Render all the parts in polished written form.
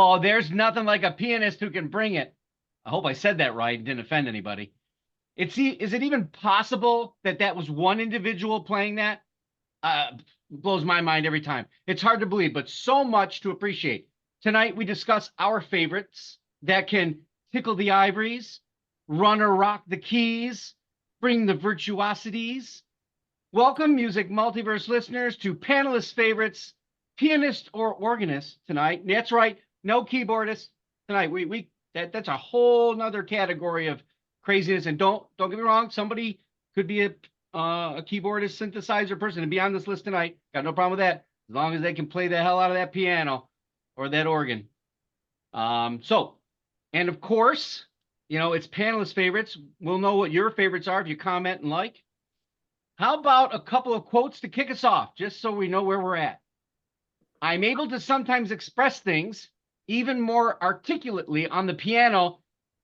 Oh, there's nothing like a pianist who can bring it. I hope I said that right and didn't offend anybody. Is it even possible that that was one individual playing that? Blows my mind every time. It's hard to believe, but so much to appreciate. Tonight, we discuss our favorites that can tickle the ivories, run or rock the keys, bring the virtuosities. Welcome, Music Multiverse listeners, to Panelist Favorites, Pianist or Organist tonight. That's right, no keyboardist tonight. That's a whole nother category of craziness. And don't get me wrong, somebody could be a keyboardist, synthesizer person and be on this list tonight. Got no problem with that, as long as they can play the hell out of that piano or that organ. And of course, it's Panelist Favorites. We'll know what your favorites are if you comment and like. How about a couple of quotes to kick us off, just so we know where we're at? I'm able to sometimes express things even more articulately on the piano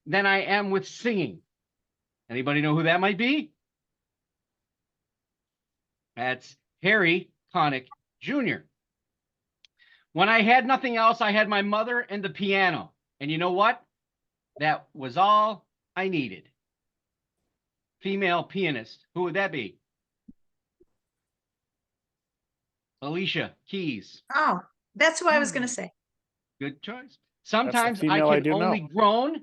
than I am with singing. Anybody know who that might be? That's Harry Connick Jr. When I had nothing else, I had my mother and the piano. And you know what? That was all I needed. Female pianist. Who would that be? Alicia Keys. Oh, that's who I was going to say. Good choice. Sometimes I can only groan,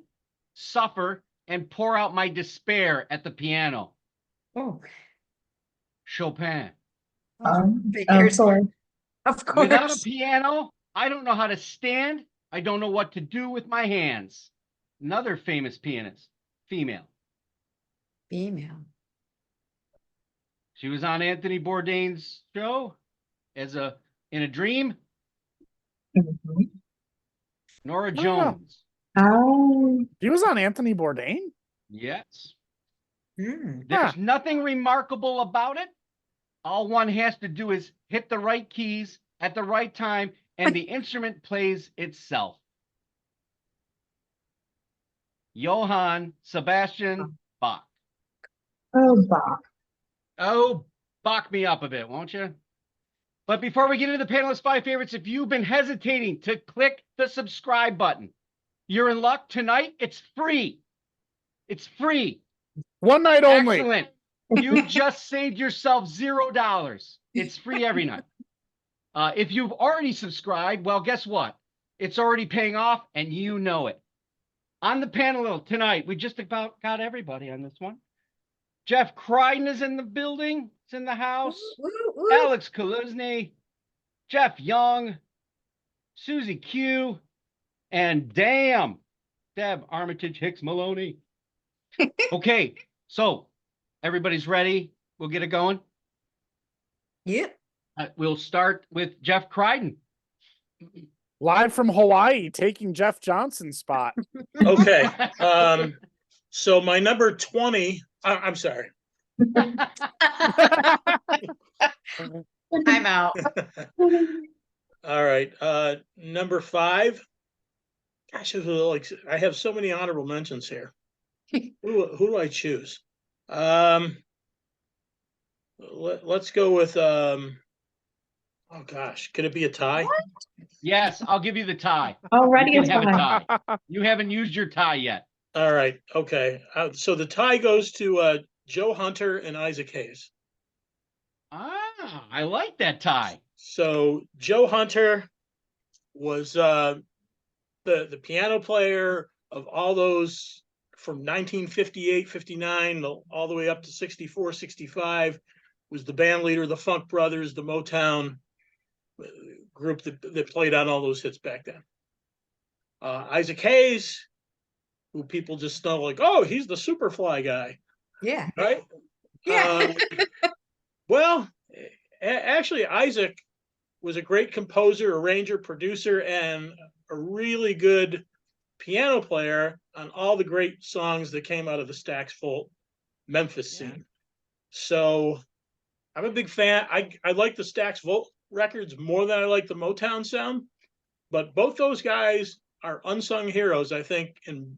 suffer, and pour out my despair at the piano. Oh. Chopin. Of course. Without a piano, I don't know how to stand. I don't know what to do with my hands. Another famous pianist, female. She was on Anthony Bourdain's show in a dream. Mm-hmm. Nora Jones. Oh, he was on Anthony Bourdain? Yes. There's nothing remarkable about it. All one has to do is hit the right keys at the right time, and the instrument plays itself. Johann Sebastian Bach. Oh, Bach. Oh, Bach me up a bit, won't you? But before we get into the Panelist 5 favorites, if you've been hesitating to click the subscribe button, you're in luck. Tonight, it's free. It's free. One night only. Excellent. You just saved yourself $0. It's free every night. If you've already subscribed, well, guess what? It's already paying off, and you know it. On the panel tonight, we just about got everybody on this one. Jeff Crichton is in the building. It's in the house. Alex Kaluzny, Jeff Young, Susie Q, and Deb Armitage Hicks Maloney. Okay, so everybody's ready. We'll get it going. Yep. We'll start with Jeff Crichton. Live from Hawaii, taking Jeff Johnson's spot. Okay. So my number 20, I'm sorry. I'm out. All right. Number 5. Gosh, I have so many honorable mentions here. Who do I choose? Let's go with oh gosh, could it be a tie? What? Yes, I'll give you the tie. Already you can have a tie. You haven't used your tie yet. All right. Okay. So the tie goes to Joe Hunter and Isaac Hayes. Ah, I like that tie. So Joe Hunter was the piano player of all those from 1958, 59, all the way up to 64, 65, was the band leader of the Funk Brothers, the Motown group that played on all those hits back then. Isaac Hayes, who people just know like, oh, he's the Superfly guy. Yeah. Right? Yeah. Well, actually, Isaac was a great composer, arranger, producer, and a really good piano player on all the great songs that came out of the Stax Volt Memphis scene. So I'm a big fan. I like the Stax Volt records more than I like the Motown sound, but both those guys are unsung heroes, I think, and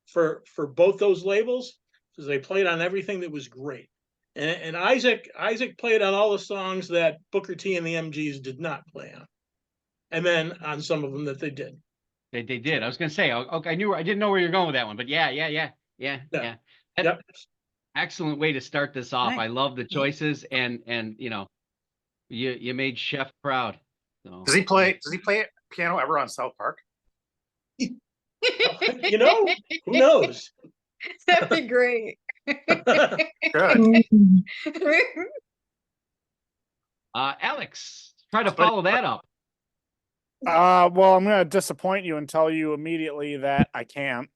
for both those labels, because they played on everything that was great. And Isaac played on all the songs that Booker T and the MGs did not play on. and then on some of them that they did. They did. I was gonna say, okay, I didn't know where you're going with that one, but yeah. Yeah. That- Yep. Excellent way to start this off. Right. I love the choices, and you made Chef proud. So. Does he play piano ever on South Park? You know, who knows? That'd be great. Good. Alex, try to follow that up. Well, I'm gonna disappoint you and tell you immediately that I can't.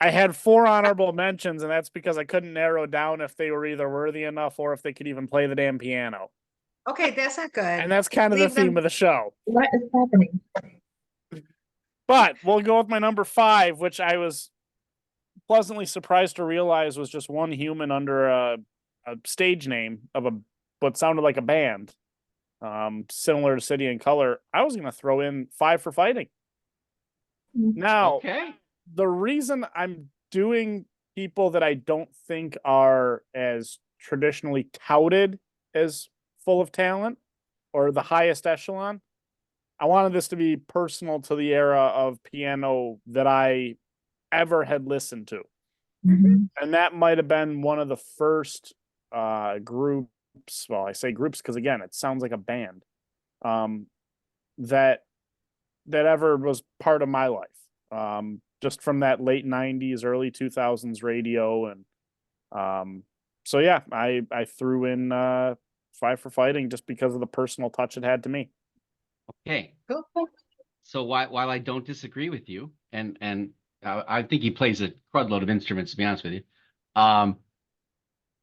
I had 4 honorable mentions, and that's because I couldn't narrow down if they were either worthy enough or if they could even play the damn piano. Okay, that's not good. And that's kind of the Leave them- theme of the show. What is happening? But we'll go with my number 5, which I was pleasantly surprised to realize was just one human under a stage name of what sounded like a band, similar to City and Color. I was going to throw in 5 for Fighting. Now, Okay. the reason I'm doing people that I don't think are as traditionally touted as full of talent or the highest echelon, I wanted this to be personal to the era of piano that I ever had listened to. Mhm. And that might have been one of the first groups. Well, I say groups because, again, it sounds like a band that ever was part of my life. Just from that late 90s, early 2000s radio. And so, yeah, I threw in 5 for Fighting just because of the personal touch it had to me. Okay. Cool. So while I don't disagree with you, and I think he plays a crud load of instruments, to be honest with you,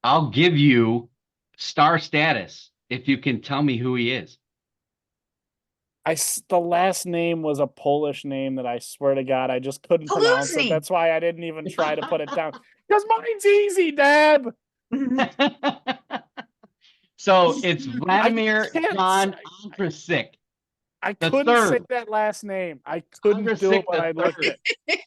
I'll give you star status if you can tell me who he is. The last name was a Polish name that I swear to God I just couldn't pronounce it. Paluzzi. That's why I didn't even try to put it down. Because mine's easy, Deb. So it's Vladimir can't John say- Ondrasik. I The couldn't say third. that last name. I couldn't do Ondrasik it when the I looked third. at.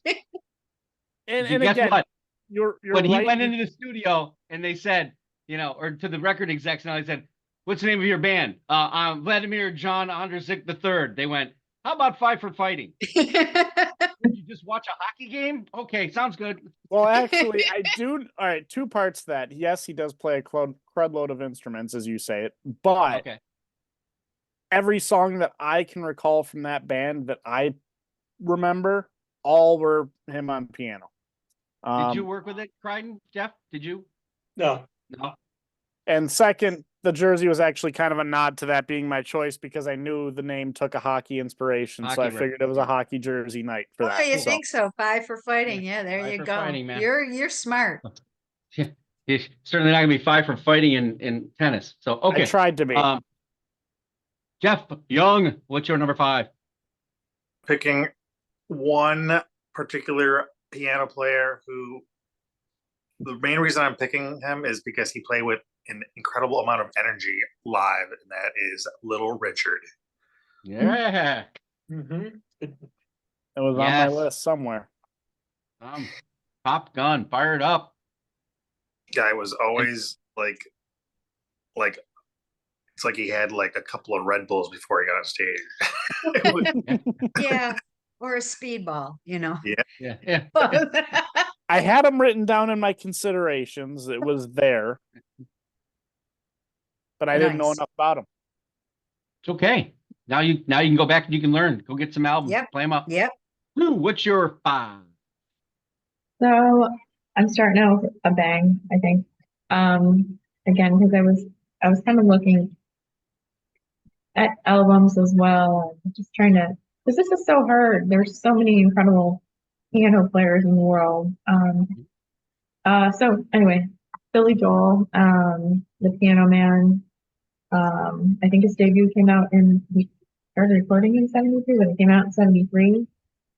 And Guess again, what? you're When he right. went into the studio and they said, or to the record execs, and I said, "What's the name of your band?" I'm Vladimir John Ondrasik the third. They went, "How about 5 for Fighting?" You just watch a hockey game? Okay, sounds good. Well, actually, I do. All right, 2 parts to that. Yes, he does play a crud load of instruments, as you say it. But Okay. every song that I can recall from that band that I remember, all were him on piano. Did you work with it, Crichton? Jeff? Did you? No. No. And second, the jersey was actually kind of a nod to that being my choice because I knew the name took a hockey inspiration, so Hockey I figured it was a hockey jersey night for Oh, that. you So, think so? 5 for Fighting. Yeah, there 5 you for go. Fighting, man. You're smart. You're certainly not gonna be 5 for Fighting in tennis. So okay. I tried to be. Jeff Young, what's your number 5? Picking one particular piano player who the main reason I'm picking him is because he played with an incredible amount of energy live, and that is Little Richard. Yeah. Mm-hmm. It was on my Yes. list somewhere. Top Gun, fired up. Guy was always like it's like he had like a couple of Red Bulls before he got on stage. It was- Yeah. Or a speedball, Yeah. I had him written down in my considerations. It was there, but I didn't know Nice. enough about him. It's okay. Now you can go back and you can learn. Go get some albums. Yep. Play them up. Yep. Lou, what's your 5? So I'm starting out with a bang, I think. Again, because I was kind of looking at albums as well, and just trying to, because this is so hard. There's so many incredible piano players in the world. So anyway, Billy Joel, the Piano Man. I think his debut came out he started recording in '73, but it came out in '73.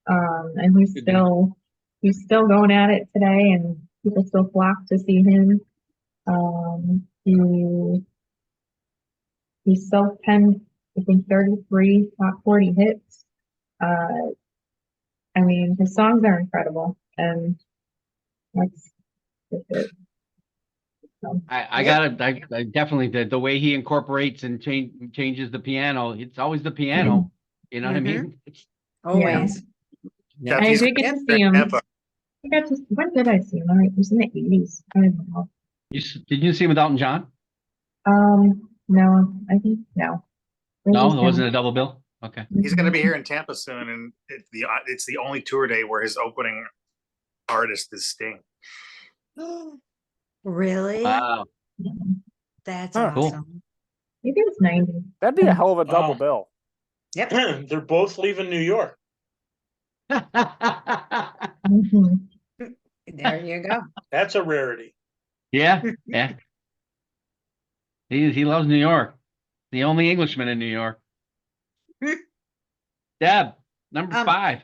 And he's still going at it today, and people still flock to see him. He self-penned, I think, 33 top 40 hits. I mean, his songs are incredible, and that's it. So, I Yep. I definitely the way he incorporates and changes the piano. It's always the piano. You know what I mean? It's, Always. yeah. I He's did get Yep. to see him. Tampa. I got to, when did I see him? It was in the 80s. I don't know. Did you see him with Elton John? No, I think no. It No, was it him. wasn't a double bill. Okay. He's going to be here in Tampa soon, and it's the only tour day where his opening artist is Sting. Really? Wow. Mhm. That's Huh. Cool. awesome. Maybe it was 90. That'd be a hell of a double Wow. bill. Yep. They're both leaving New York. Mhm. There you go. That's a rarity. Yeah, yeah. He loves New York. The only Englishman in New York. Deb, number Um, 5.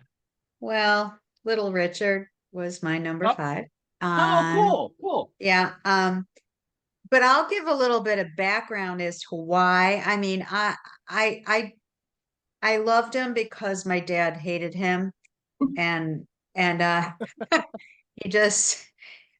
Well, Little Richard was my number Oh. 5. Oh, cool. Yeah. But I'll give a little bit of background as to why. I mean, I loved him because my dad hated him, and he just,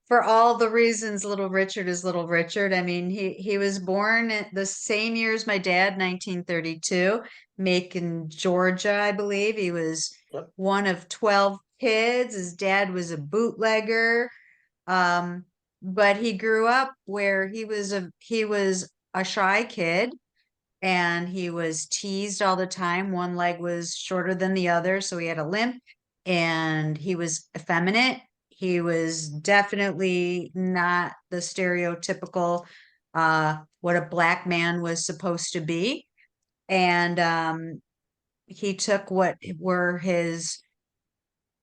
for all the reasons Little Richard is Little Richard. I mean, he was born at the same year as my dad, 1932, Macon, Georgia, I believe. He was Yep. one of 12 kids. His dad was a bootlegger. But he grew up where he was a shy kid, and he was teased all the time. One leg was shorter than the other, so he had a limp, and he was effeminate. He was definitely not the stereotypical what a black man was supposed to be. And he took what were his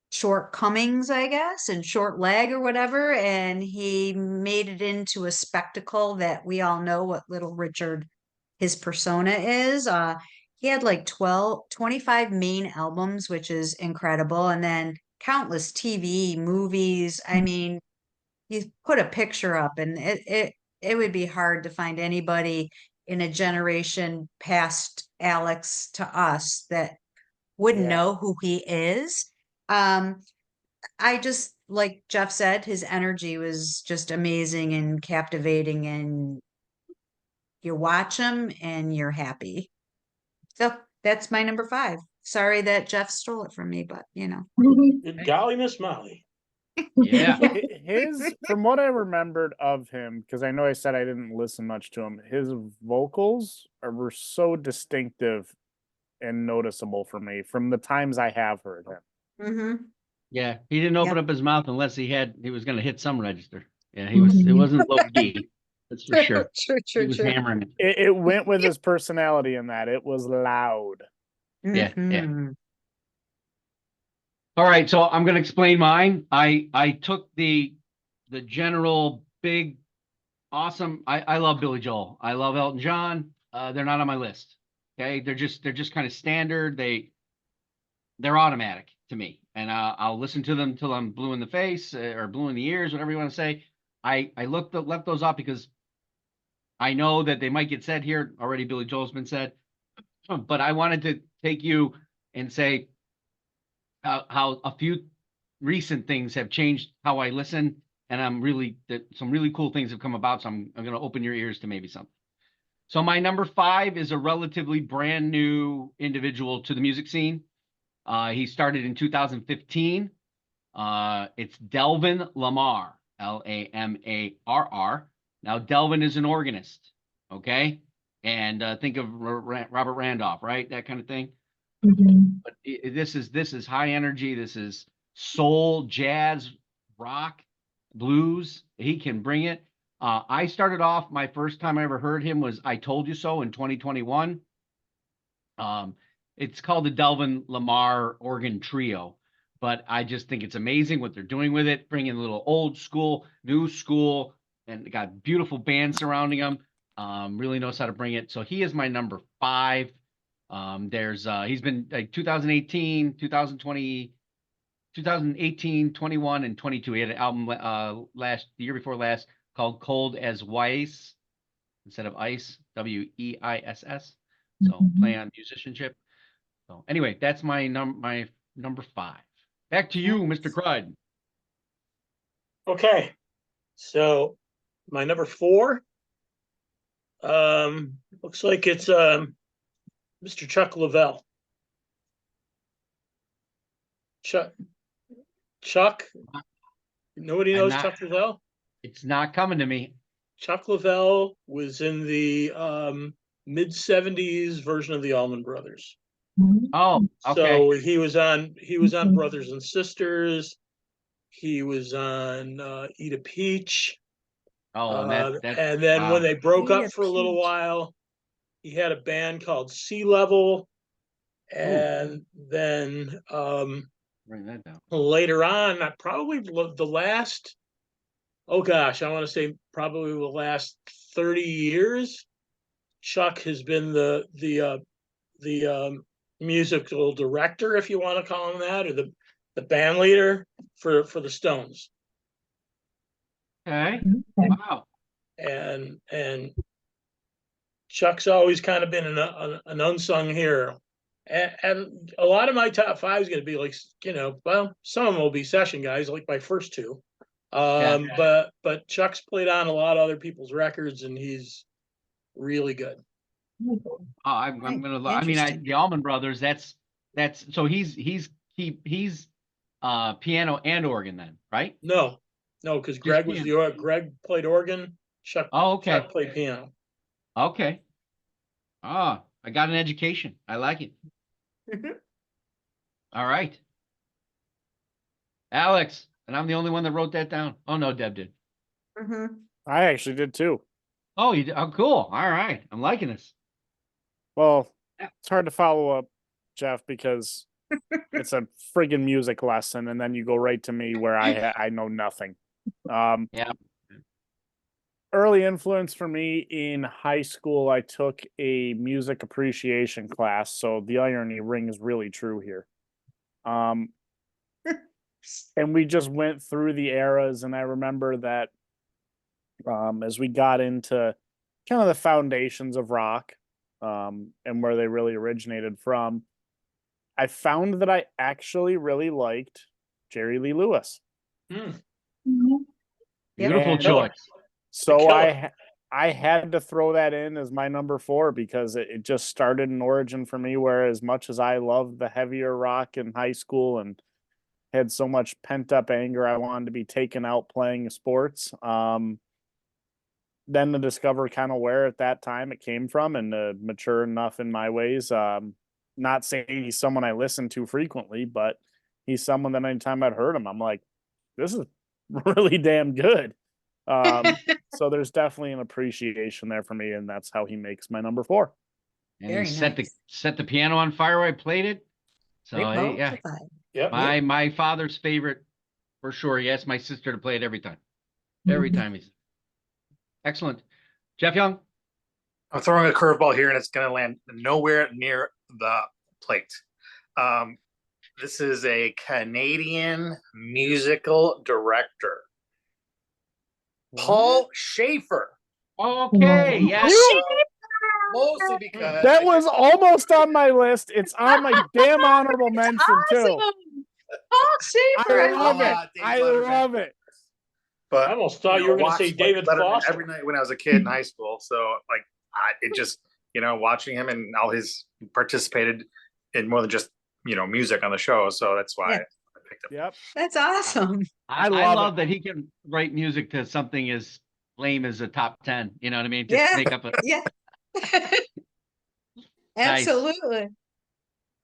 shortcomings, I guess, and short leg or whatever, and he made it into a spectacle that we all know what Little Richard, his persona is. He had like 25 main albums, which is incredible, and then countless TV, movies. I mean, you put a picture up and it would be hard to find anybody in a generation past Alex to us that wouldn't Yeah. know who he is. I just, like Jeff said, his energy was just amazing and captivating, and you watch him and you're happy. So that's my number 5. Sorry that Jeff stole it from me, but Good golly, Miss Molly. Yeah. His, from what I remembered of him, because I know I said I didn't listen much to him, his vocals were so distinctive and noticeable for me from the times I have heard him. Mm-hmm. Yeah. He didn't open Yep. up his mouth unless he was going to hit some register. Yeah, it wasn't low key. That's for sure. He was hammering it. It went with his personality in that it was loud. Yeah, yeah. Mhm. All right, so I'm going to explain mine. I took the general big, awesome. I love Billy Joel. I love Elton John. They're not on my list. Okay, they're just kind of standard. They're automatic to me, and I'll listen to them till I'm blue in the face or blue in the ears, whatever you want to say. I left those off because I know that they might get said here already. Billy Joel's been said, but I wanted to take you and say how a few recent things have changed how I listen, and some really cool things have come about. So I'm going to open your ears to maybe something. So my number 5 is a relatively brand new individual to the music scene. He started in 2015. It's Delvin Lamar, Lamarr. Now, Delvin is an organist, okay? And think of Robert Randolph, right? That kind of thing. Mhm. But this is high energy. This is soul, jazz, rock, blues. He can bring it. I started off, my first time I ever heard him was I Told You So in 2021. It's called the Delvin Lamar Organ Trio, but I just think it's amazing what they're doing with it, bringing a little old school, new school, and they got beautiful bands surrounding him. Really knows how to bring it. So he is my number 5. He's been like 2018, 2020, 2018, 21, and 22. He had an album the year before last called Cold as Weiss instead of Ice, Weiss. So play on musicianship. So anyway, that's my number 5. Back to you, Mr. Crichton. Okay. So My number 4. Looks like it's Mr. Chuck Leavell. Chuck. Nobody knows Chuck Leavell? It's not coming to me. Chuck Leavell was in the mid-70s version of the Allman Brothers. Oh, okay. So he was on Brothers and Sisters. He was on Eat a Peach. Oh, and and then wow. when they broke Eat up a for a little Peach. while, he had a band called Sea Level. And then Bring that down. later on, probably the last, oh gosh, I want to say probably the last 30 years, Chuck has been the musical director, if you want to call him that, or the band leader for the Stones. Okay. Okay. Wow. And Chuck's always kind of been an unsung hero. And a lot of my top 5 is going to be like, well, some of them will be session guys, like my first 2. But Chuck's played on a lot of other people's records, and he's really good. Oh, I'm gonna. I mean, Interesting. the Allman Brothers. That's so he's piano and organ then, right? No, because Greg was Greg played organ. Chuck Okay. played piano. Okay. Ah, I got an education. I like it. All right. Alex, and I'm the only one that wrote that down. Oh no, Deb did. I actually did too. Oh, you did? Oh, cool. All right. I'm liking this. Well, it's hard to follow up, Jeff, because it's a friggin' music lesson, and then you go right to me where I know nothing. Yeah. Early influence for me in high school, I took a music appreciation class, so the irony rings really true here. And we just went through the eras, and I remember that as we got into kind of the foundations of rock, and where they really originated from, I found that I actually really liked Jerry Lee Lewis. Beautiful And choice. so I had to throw that in as my number 4 because it just started an origin for me where, as much as I loved the heavier rock in high school and had so much pent up anger I wanted to be taken out playing sports, then to discover kind of where at that time it came from and to mature enough in my ways. Not saying he's someone I listen to frequently, but he's someone that anytime I'd heard him, I'm like, this is really damn good. So there's definitely an appreciation there for me, and that's how he makes my number 4. And Very he nice. set the piano on fire while I played it. So Great yeah, Yep. my father's favorite for sure. He asked my sister to play it every time. Every time he's excellent. Jeff Young. I'm throwing a curveball here, and it's going to land nowhere near the plate. This is a Canadian musical director, Paul Schaefer. Okay, yes. Mostly because That was almost on my list. It's on my damn honorable mention too. Oh, Schaefer. I love love it. Dave I Letterman. love it. But I almost thought you were going to say watched David Letterman Foster. every night when I was a kid in high school. So like, it just watching him and all his participated in more than just music on the show. So that's why Yeah. I picked it. Yep. That's awesome. I love love it. that he can write music to something as lame as a top 10. You know what I mean? Just Yeah. make up a Yeah. Absolutely.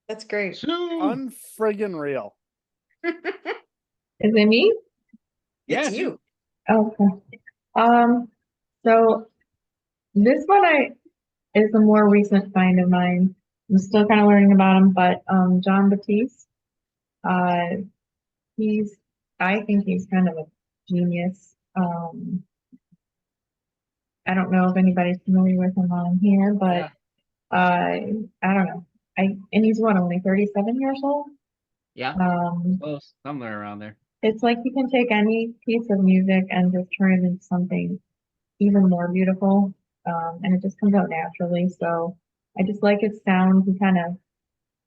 That's great. Sue. Unfriggin' real. Is it me? Yeah, It's you. Okay. So this one is a more recent find of mine. I'm still kind of learning about him, but John Batiste. I think he's kind of a genius. I don't know if anybody's familiar with him on here, but I don't know. And he's only 37 years old. Yeah. Close. Somewhere around there. It's like you can take any piece of music and just turn it into something even more beautiful. And it just comes out naturally. So I just like his sound. He kind of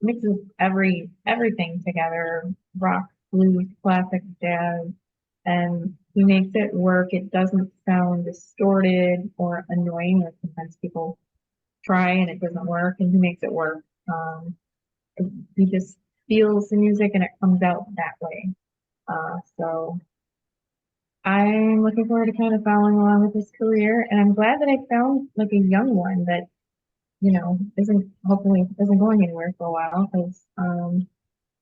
mixes everything together: rock, blues, classic, jazz, and he makes it work. It doesn't sound distorted or annoying, like sometimes people try and it doesn't work, and he makes it work. He just feels the music and it comes out that way. So I'm looking forward to kind of following along with his career, and I'm glad that I found like a young one that, you know, isn't going anywhere for a while, because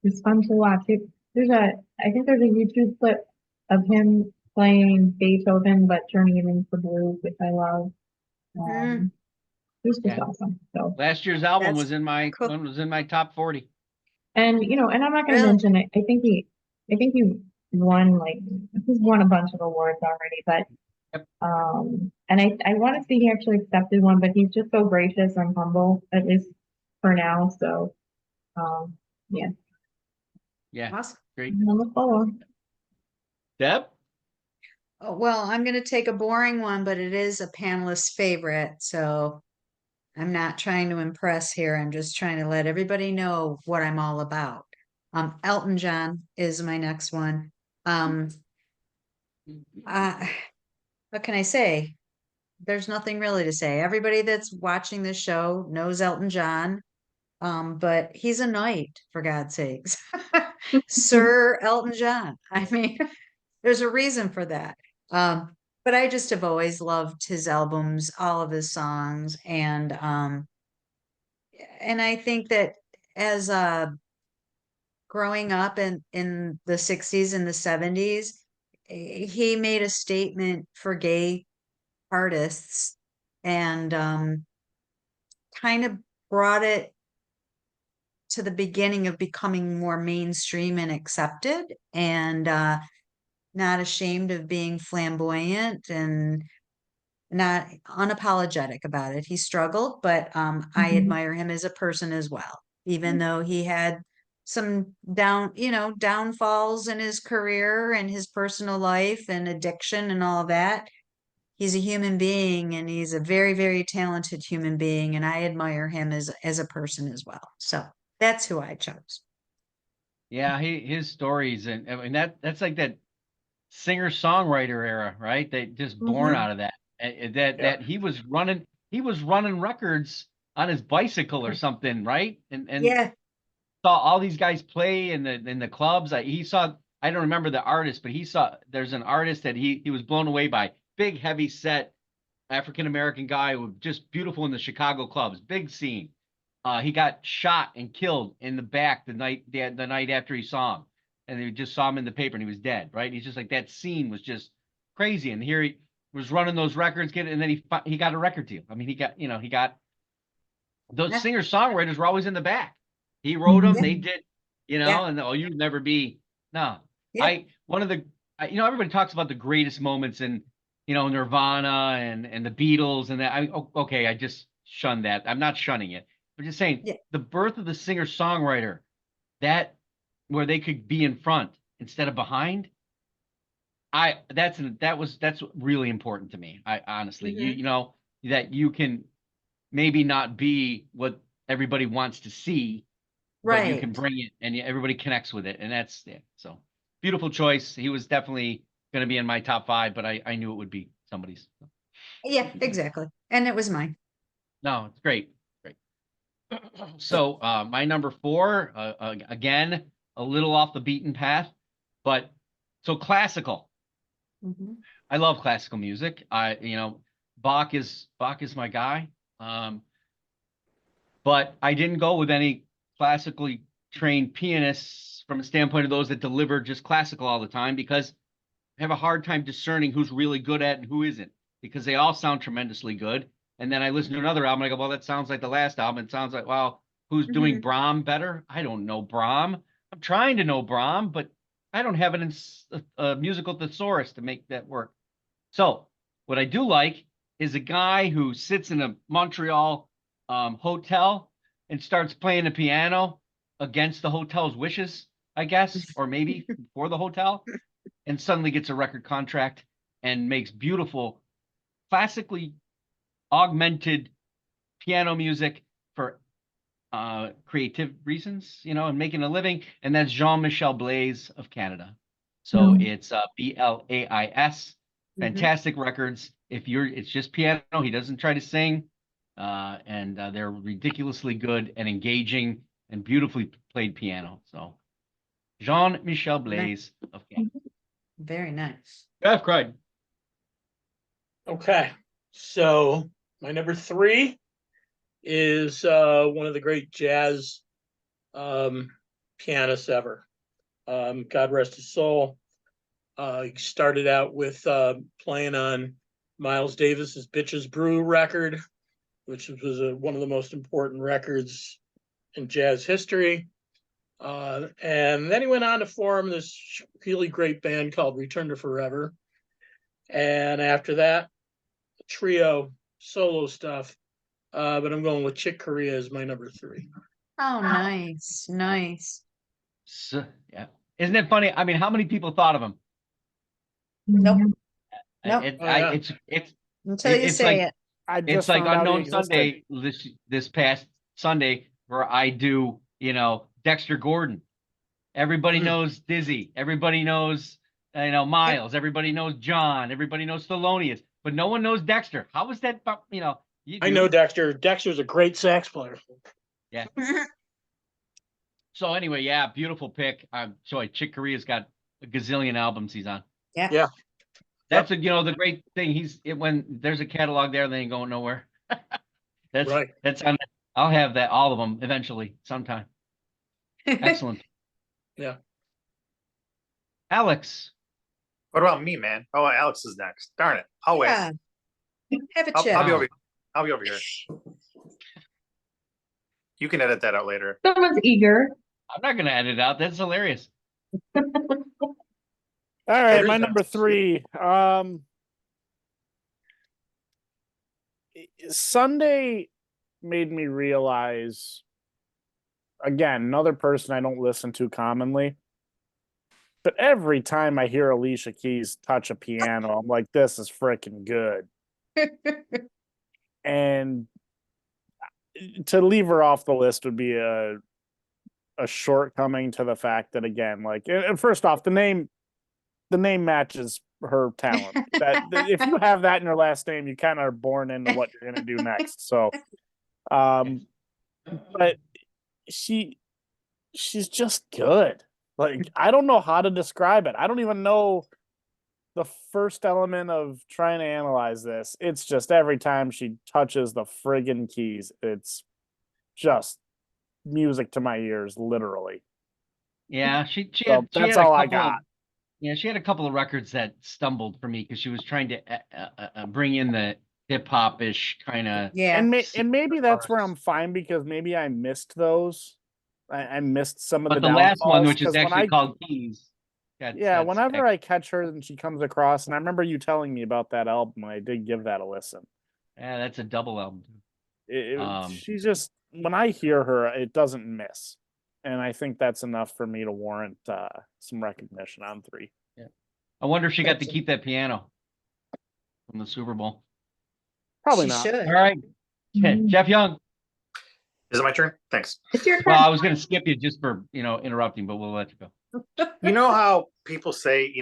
it's fun to watch. I think there's a YouTube clip of him playing Beethoven but turning it into blues, which I love. It was just Yeah. awesome. So, Last year's album That's was in my cool. one was in my top 40. and you know, and I'm not going to Really? mention it. I think he won he's won a bunch of awards already, but Yep. and I want to see he actually accepted one, but he's just so gracious and humble, at least for now. So, yeah, Yeah, Awesome. great. I'm gonna follow. Deb? Oh, well, I'm going to take a boring one, but it is a panelist favorite. So I'm not trying to impress here. I'm just trying to let everybody know what I'm all about. Elton John is my next one. What can I say? There's nothing really to say. Everybody that's watching this show knows Elton John. But he's a knight, for God's sakes. Sir Elton John. I mean, there's a reason for that. But I just have always loved his albums, all of his songs, and I think that as growing up in the 60s and the 70s, he made a statement for gay artists and kind of brought it to the beginning of becoming more mainstream and accepted, and not ashamed of being flamboyant and not unapologetic about it. He struggled, but I Mhm. admire him as a person as well, even though he had some downfalls in his career and his personal life and addiction and all that. He's a human being, and he's a very, very talented human being, and I admire him as a person as well. So that's who I chose. Yeah, his stories, and I mean that's like that singer-songwriter era, right? They just born Mhm. out of that. That he was running records on his bicycle or something, right? And Yeah. saw all these guys play in the clubs. He saw, I don't remember the artist, but he saw there's an artist that he was blown away by. Big, heavy set African American guy who was just beautiful in the Chicago clubs, big scene. He got shot and killed in the back the night after he saw him, and they just saw him in the paper and he was dead. Right? He's just like, that scene was just crazy. And here he was running those records, and then he got a record deal. I mean, he got those Yeah. singer songwriters were always in the back. He wrote them, Mhm. they did, Yeah. and you'd never be. No, Yeah. one of the, everybody talks about the greatest moments in, Nirvana and the Beatles and that. Okay, I just shunned that. I'm not shunning it. I'm just saying Yeah. the birth of the singer songwriter, that where they could be in front instead of behind. That's really important to me. I honestly, Mhm. that you can maybe not be what everybody wants to see, but you can Right. bring it and everybody connects with it. And that's it. So beautiful choice. He was definitely going to be in my top 5, but I knew it would be somebody's. Yeah, exactly. And it was mine. No, it's great. Great. So my number 4, again, a little off the beaten path, but so classical. Mhm. I love classical music. Bach is my guy. But I didn't go with any classically trained pianists from a standpoint of those that deliver just classical all the time, because I have a hard time discerning who's really good at and who isn't, because they all sound tremendously good. And then I listen to another album and I go, well, that sounds like the last album. It sounds like, well, who's doing Mhm. Brahms better? I don't know Brahms. I'm trying to know Brahms, but I don't have a musical thesaurus to make that work. So what I do like is a guy who sits in a Montreal hotel and starts playing the piano against the hotel's wishes, I guess, or maybe for the hotel, and suddenly gets a record contract and makes beautiful, classically augmented piano music for creative reasons, and making a living. And that's Jean-Michel Blaise of Canada. So Mm. it's Blais. Mhm. Fantastic records. It's just piano. He doesn't try to sing. And they're ridiculously good and engaging and beautifully played piano. So Jean-Michel Blais of Canada. Very nice. I've cried. Okay, so my number 3 is one of the great jazz pianists ever. God rest his soul. He started out with playing on Miles Davis's Bitches Brew record, which was one of the most important records in jazz history. And then he went on to form this really great band called Return to Forever. And after that, trio solo stuff. But I'm going with Chick Corea as my number 3. Oh, nice, nice. So, yeah. Isn't it funny? I mean, how many people thought of him? Nope. Mhm. Nope. Oh, yeah. It's Until you it's say like- it. I it's just like found out he Unknown existed. Sunday this past Sunday where I do, Dexter Gordon. Everybody Mhm. knows Dizzy. Everybody knows, Miles. Everybody knows John. Everybody knows Thelonious. But no one knows Dexter. How is that, you I do. know Dexter. Dexter's a great sax player. So anyway, yeah, beautiful pick. So Chick Corea's got a gazillion albums he's on. Yeah. Yeah. That's the great thing. When there's a catalog there, they ain't going nowhere. That's Right. that's on. I'll have that, all of them eventually, sometime. Excellent. Yeah. Alex. What about me, man? Oh, Alex is next. Darn it. I'll wait. Yeah. Have a I'll be chat. over. I'll be over here. You can edit that out later. Someone's eager. I'm not gonna edit it out. That's hilarious. All right, There my is number that. 3. Sunday made me realize, again, another person I don't listen to commonly, but every time I hear Alicia Keys touch a piano, I'm like, this is freaking good. And to leave her off the list would be a shortcoming to the fact that, again, like, and first off, the name matches her talent. That if you have that in your last name, you kind of are born into what you're going to do next. So, but she's just good. Like, I don't know how to describe it. I don't even know the first element of trying to analyze this. It's just every time she touches the friggin' keys, it's just music to my ears, literally. Yeah, she So had that's a all I couple of- got. Yeah, she had a couple of records that stumbled for me because she was trying to bring in the hip hop ish kind of. Yeah. And maybe that's where I'm fine, because maybe I missed those. I missed some of But the the last one, downfalls, which is 'cause when actually I- called Keys. whenever I catch her and she comes across, and I remember you telling me about that album, I did give that a listen. Yeah, that's a double album. She's just, when I hear her, it doesn't miss, and I think that's enough for me to warrant some recognition on 3. I wonder if she got to Gotcha. keep that piano from the Super Bowl. Probably She not. should. All right, Mhm. Jeff Young. Is it my turn? Thanks. It's your Well, turn. I was going to skip you just for interrupting, but we'll let you go. You know how people say,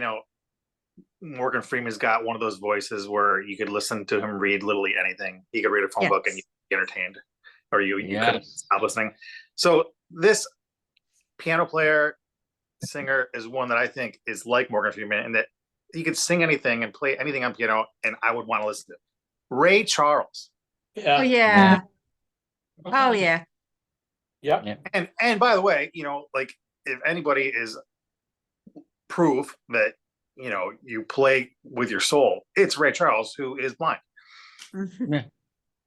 Morgan Freeman's got one of those voices where you could listen to him read literally anything. He could read a phone book and Yes. you'd be entertained, or you couldn't Yes. stop listening. So this piano player, singer is one that I think is like Morgan Freeman, in that he could sing anything and play anything on piano, and I would want to listen to it. Ray Charles. Yeah. Oh, yeah. Oh, yeah. Yep. And by the way, like, if anybody is proof that you play with your soul, it's Ray Charles, who is blind. Mhm.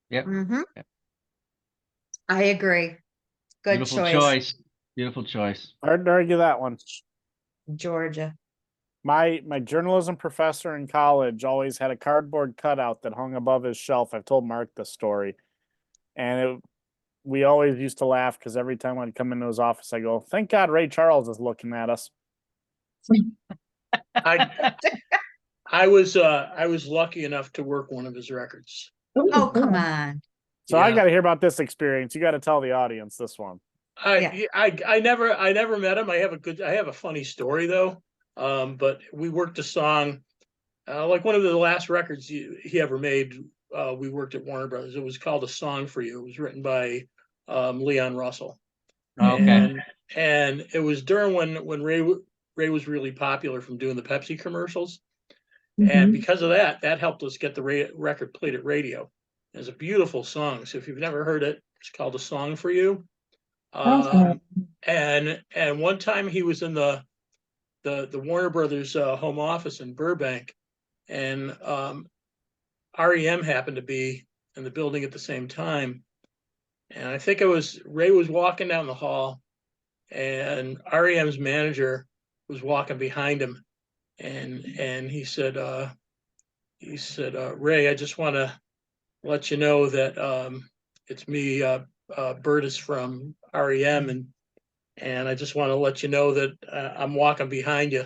Yep. Mhm. I agree. Good Beautiful choice. Beautiful choice. Hard to argue that one. Georgia. My journalism professor in college always had a cardboard cutout that hung above his shelf. I've told Mark this story, and we always used to laugh because every time I'd come into his office, I go, "Thank God Ray Charles is looking at us." I was lucky enough to work one of his records. Oh, come on. So I Yeah. got to hear about this experience. You got to tell the audience this one. I never met him. I have a funny story though. But we worked a song, like one of the last records he ever made. We worked at Warner Brothers. It was called "A Song for You." It was written by Leon Russell, Okay. and it was during when Ray was really popular from doing the Pepsi commercials, and Mhm. because of that, that helped us get the record played at radio. It's a beautiful song. So if you've never heard it, it's called "A Song for You." Awesome. And one time he was in the Warner Brothers home office in Burbank, and REM happened to be in the building at the same time. And I think it was Ray was walking down the hall, and REM's manager was walking behind him, and he said, Ray, I just want to let you know that it's me, Burtis from REM, and I just want to let you know that I'm walking behind you.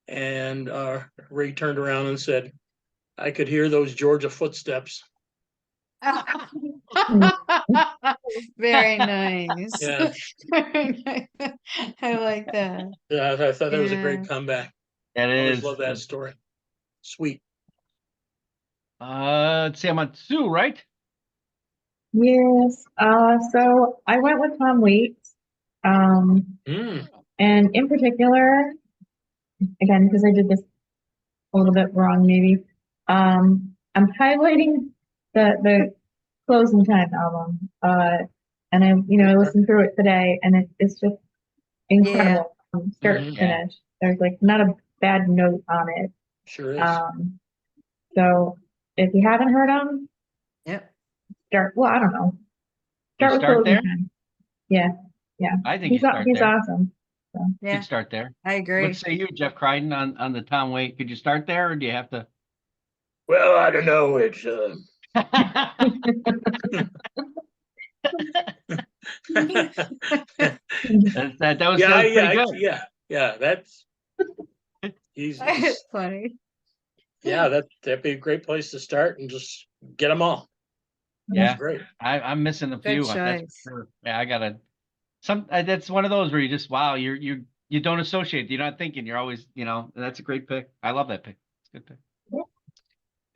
And Ray turned around and said, I could hear those Georgia footsteps. Very nice. Yeah. Very nice. I like that. Yeah, I thought that was a Yeah. great comeback. That I always is. love that story. Sweet. Let's see, I'm on Sue, right? Yes. So I went with Tom Waits. Mm. And in particular, again, because I did this a little bit wrong, maybe. I'm highlighting the Closing Time album. And I listened through it today, and it's just incredible from start to Mhm. finish. There's like not a bad note on it. Sure is. So if you haven't heard them, Yep. start. Well, I don't know. You Start with start Closing there? Time. Yeah, yeah. I think you start He's there. awesome. Yeah, Could start there. I agree. What say you, Jeff Crichton, on the Tom Waits? Could you start there, or do you have to? Well, I don't know. It's that was pretty good. Yeah. That's he's Funny. yeah. That'd be a great place to start and just get them all. Yeah, That's great. I'm missing a Good few. That's choice. for sure. Yeah, I gotta. That's one of those where you just wow, you don't associate. You're not thinking. You're always, that's a great pick. I love that pick. It's a good pick.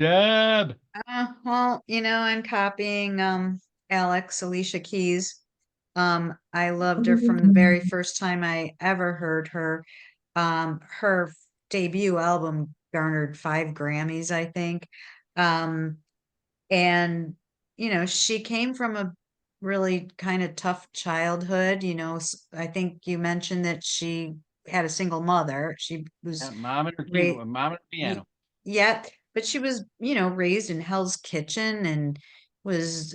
Deb. Well, I'm copying Alex, Alicia Keys. I loved her from the very first time I ever heard her. Her debut album garnered 5 Grammys, I think. And she came from a really kind of tough childhood. I think you mentioned that she had a single mother. She was Mom and her ra- mom and her piano. yeah, but she was, raised in Hell's Kitchen, and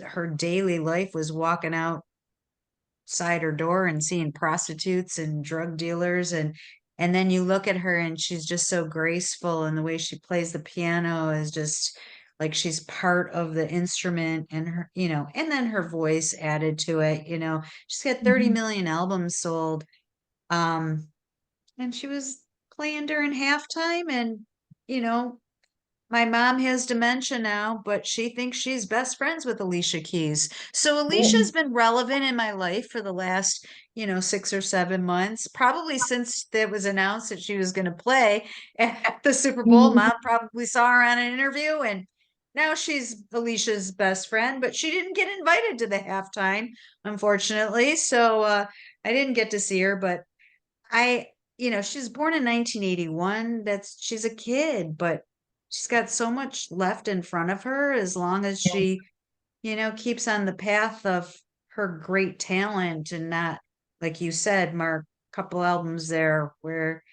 her daily life was walking outside her door and seeing prostitutes and drug dealers, and then you look at her and she's just so graceful, and the way she plays the piano is just like she's part of the instrument, and her, and then her voice added to it. She's got 30 million albums sold. And she was playing during halftime, and you know my mom has dementia now, but she thinks she's best friends with Alicia Keys. So Alicia's been relevant in my life for the last, 6 or 7 months, probably since it was announced that she was going to play at the Super Bowl. Mom probably saw her on an interview, and now she's Alicia's best friend, but she didn't get invited to the halftime, unfortunately. So I didn't get to see her, but she was born in 1981. She's a kid, but she's got so much left in front of her as long as she, keeps on the path of her great talent, and not, like you said, Mark, couple albums there where,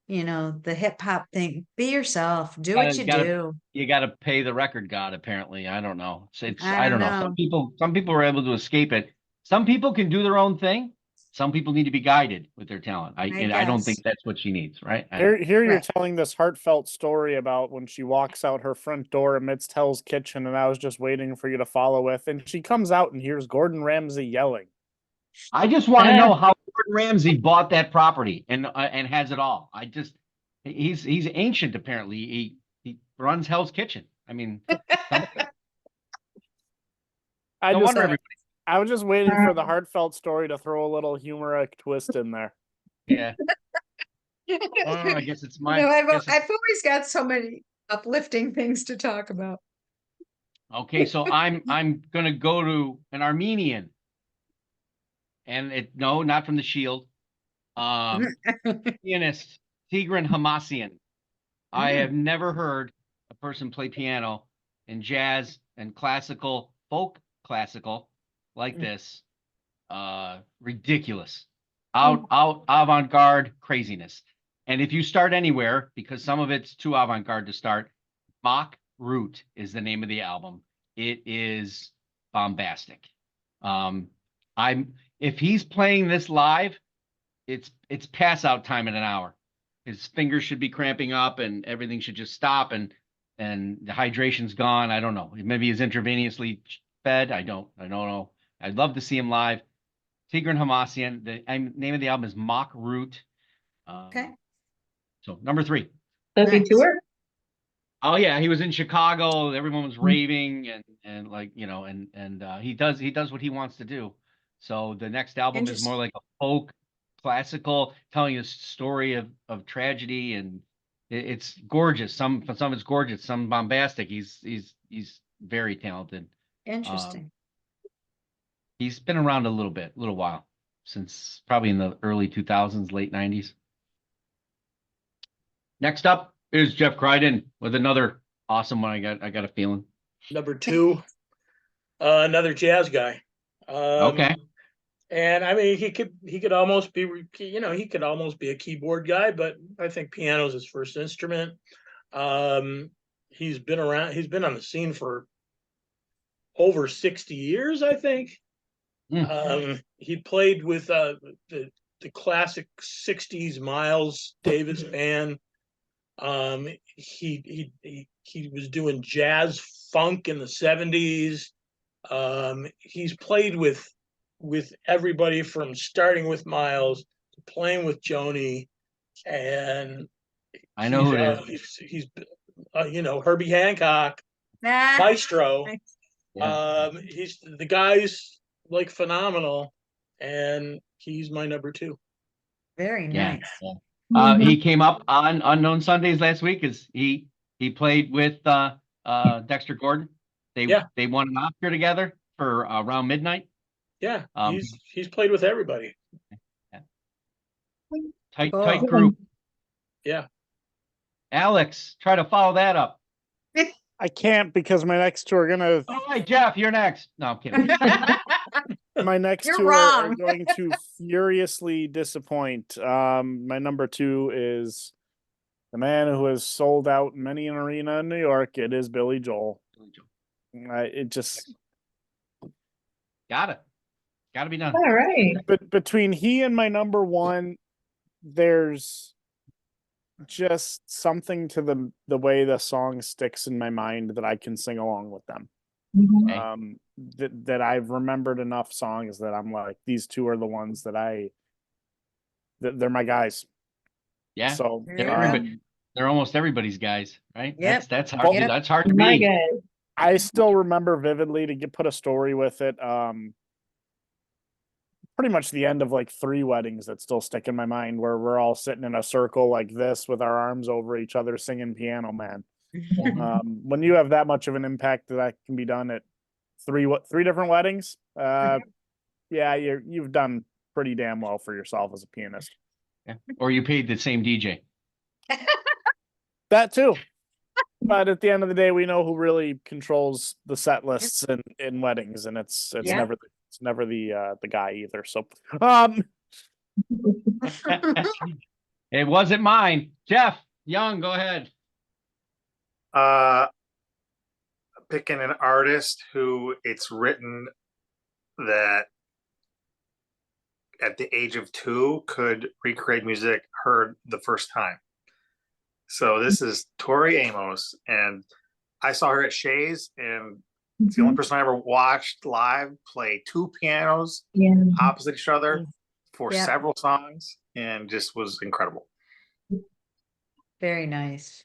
the hip hop thing, be yourself, do what you do. You gotta pay the record god, apparently. I don't know. I I don't don't know. know. Some people are able to escape it. Some people can do their own thing. Some people need to be guided with their talent. I don't think guess. that's what she needs, right? Here you're Right. telling this heartfelt story about when she walks out her front door amidst Hell's Kitchen, and I was just waiting for you to follow with. And she comes out and hears Gordon Ramsay yelling. I just want to know how Gordon Ramsay bought that property and has it all. He's ancient, apparently. He runs Hell's Kitchen. I mean, I was just waiting for the heartfelt story to throw a little humoric twist in there. Yeah. I guess it's You my. know, I've guess it's- always got so many uplifting things to talk about. Okay, so I'm gonna go to an Armenian, and no, not from the Shield. Pianist Tigran Hamasyan. I have never heard a person play piano in jazz and classical, folk classical like this. Ridiculous, out avant-garde craziness. And if you start anywhere, because some of it's too avant-garde to start, Mach Root is the name of the album. It is bombastic. If he's playing this live, it's pass out time in an hour. His fingers should be cramping up and everything should just stop and the hydration's gone. I don't know. Maybe he's intravenously fed. I don't know. I'd love to see him live. Tigran Hamasyan. The name of the album is Mach Root. Okay. So number 3. Does he Nice. tour? Oh yeah, he was in Chicago. Everyone was raving and like, you know, and he does what he wants to do. So the next album is more like a folk classical, telling a story of tragedy, and it's gorgeous. Some of it's gorgeous, some bombastic. He's very talented. Interesting. He's been around a little while, since probably in the early 2000s, late 90s. Next up is Jeff Crichton with another awesome one. I got a feeling. Number 2, another jazz guy. Okay. And I mean, he could almost be, you know, he could almost be a keyboard guy, but I think piano is his first instrument. He's been around. He's been on the scene for over 60 years, I think. He played with the classic 60s Miles Davis band. He was doing jazz funk in the 70s. He's played with everybody from starting with Miles to playing with Joni, and I know who it is. He's you know, Herbie Hancock, Nah. maestro. Yeah. He's the guy's like phenomenal, and he's my number 2. Very Yeah. nice. Yeah. He came up on Unknown Sundays last week as he played with Dexter Gordon. They won an Oscar together for Around Midnight. Yeah, he's played with everybody. Tight Cool. group. Yeah. Alex, try to follow that up. I can't because my next two are gonna. All right, Jeff, you're next. No, I'm kidding. My next You're two are wrong. going to furiously disappoint. My number 2 is the man who has sold out many an arena in New York. It is Billy Joel. It just Got to be done. All right. but between he and my number 1, there's just something to the way the song sticks in my mind that I can sing along with them. Mhm. Okay. That I've remembered enough songs that I'm like, these two are the ones that they're my guys. Yeah. So They're almost everybody's guys, right? Yep. That's hard. Yep. That's hard to My beat. guys. I still remember vividly to put a story with it. Pretty much the end of like 3 weddings that still stick in my mind, where we're all sitting in a circle like this with our arms over each other singing Piano Man. When you have that much of an impact that can be done at 3 different weddings, yeah, you've done pretty damn well for yourself as a pianist. Yeah. Or you paid the same DJ. That too. But at the end of the day, we know who really controls the set lists in weddings, and it's Yeah. never the guy either. So It wasn't mine. Jeff Young, go ahead. Picking an artist who it's written that at the age of 2 could recreate music heard the first time. So this is Tori Amos, and I saw her at Shays, and it's the only person I ever watched live play 2 pianos Yeah. opposite each other for Yeah. several songs, and just was incredible. Very nice.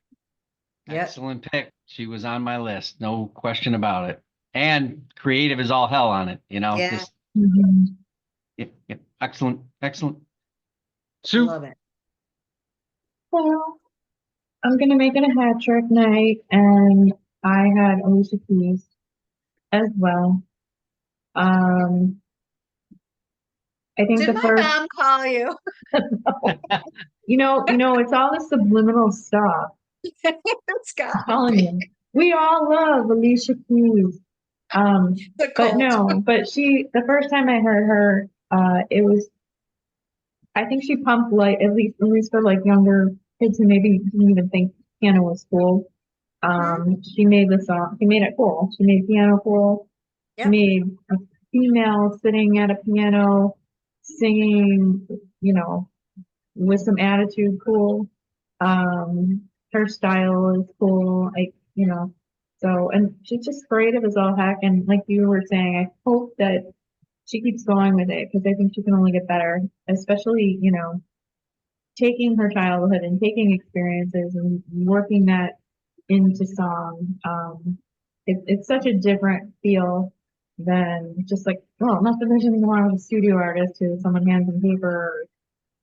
Yep. Excellent pick. She was on my list. No question about it. And creative is all hell on it. You know, Yeah. just Mhm. excellent. Sue, Love it. Well, I'm gonna make it a hat trick night, and I had Alicia Keys as well. I think Did the my first, mom call you? it's all the subliminal stuff. It's got I'm telling you, we all love Alicia Keys. the But cult. no, the first time I heard her, it was, I think she pumped like, at least for like younger kids who maybe didn't even think piano was cool. She made the song, she made it cool. She made piano cool. She Yep. made a female sitting at a piano, singing, with some attitude cool. Her style is cool, so, and she's just creative as all heck. And like you were saying, I hope that she keeps going with it because I think she can only get better, especially, taking her childhood and taking experiences and working that into song. It's such a different feel than just like, well, not that there's anything wrong with a studio artist who someone hands them paper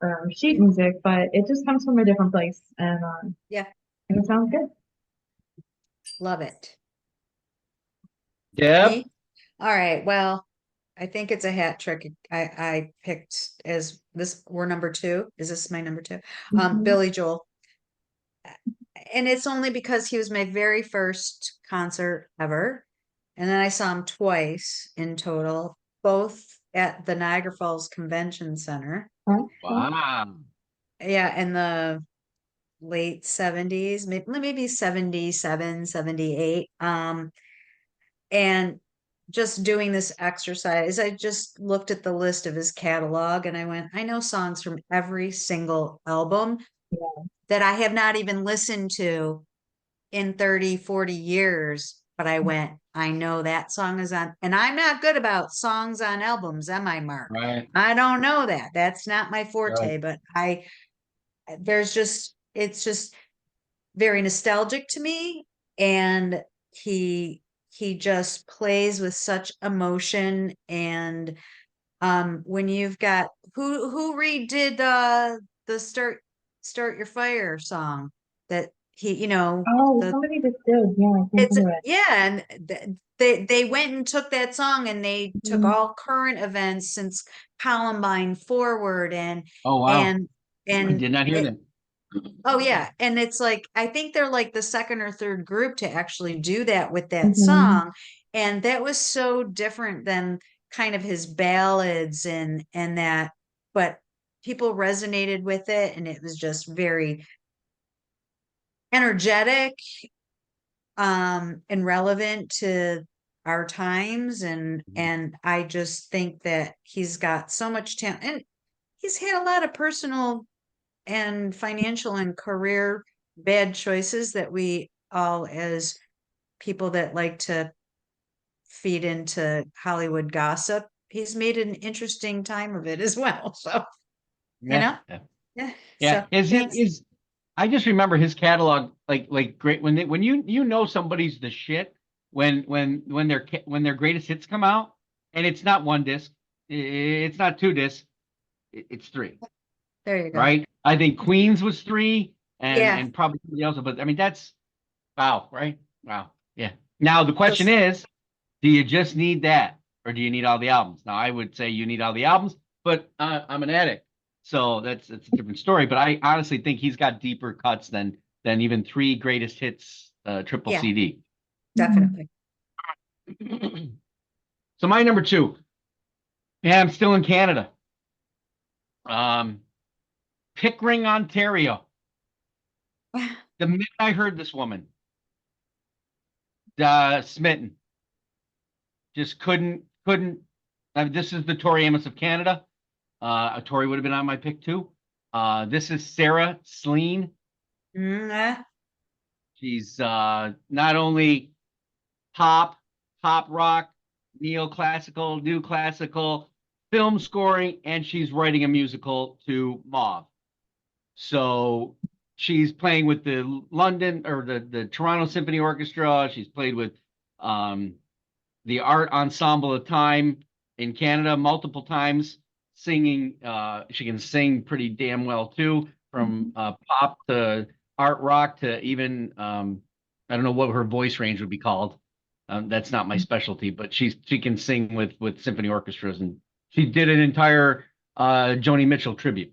or sheet music, but it just comes from a different place. And Yeah. and it sounds good. Love it. Yep. Me? All right. Well, I think it's a hat trick. I picked as this, we're number 2. Is this my number 2? Mhm. Billy Joel. And it's only because he was my very first concert ever. And then I saw him twice in total, both at the Niagara Falls Convention Center. Wow. Yeah, in the late 70s, maybe 77, 78. And just doing this exercise, I just looked at the list of his catalog and I went, I know songs from every single album that I have not even listened to in 30, 40 years. But I went, I know that song is on, and I'm not good about songs on albums, am I, Mark? Right. I don't know that. That's not my forte, Right. but it's just very nostalgic to me. And he just plays with such emotion. And when you've got who redid the start your fire song that he Oh, somebody just did. Yeah, I can't it's do it. yeah, and they went and took that song and they took Mhm. all current events since Columbine forward and Oh, wow. and I and did not hear it, that. oh yeah, and it's like I think they're like the second or third group to actually do that with that Mhm. song, and that was so different than kind of his ballads and that, but people resonated with it, and it was just very energetic and relevant to our times, and I just think that he's got so much talent, and he's had a lot of personal and financial and career bad choices that we all, as people that like to feed into Hollywood gossip, he's made an interesting time of it as well. So, Yeah. yeah. Yeah. So Is that's, he is I just remember his catalog like great when you know somebody's the shit when their greatest hits come out and it's not one disc, it's not 2 discs, it's 3, there you go. right? I think Queens was 3 Yeah. and probably somebody else, but I mean that's wow, right? Wow. Yeah. Now the question So- is, do you just need that or do you need all the albums? Now I would say you need all the albums, but I'm an addict. So that's a different story. But I honestly think he's got deeper cuts than even 3 greatest hits triple Yeah. CD. Definitely. So my number 2. Yeah, I'm still in Canada. Pickering, Ontario. The minute I heard this woman, smitten. Just couldn't. This is the Tori Amos of Canada. Tori would have been on my pick too. This is Sarah Slean. She's not only pop rock, neoclassical, new classical, film scoring, and she's writing a musical to Mauve. So she's playing with the London or the Toronto Symphony Orchestra. She's played with the Art Ensemble of Time in Canada multiple times, singing. She can sing pretty damn well too. from pop to art rock to even I don't know what her voice range would be called. That's not my specialty, but she can sing with symphony orchestras, and she did an entire Joni Mitchell tribute.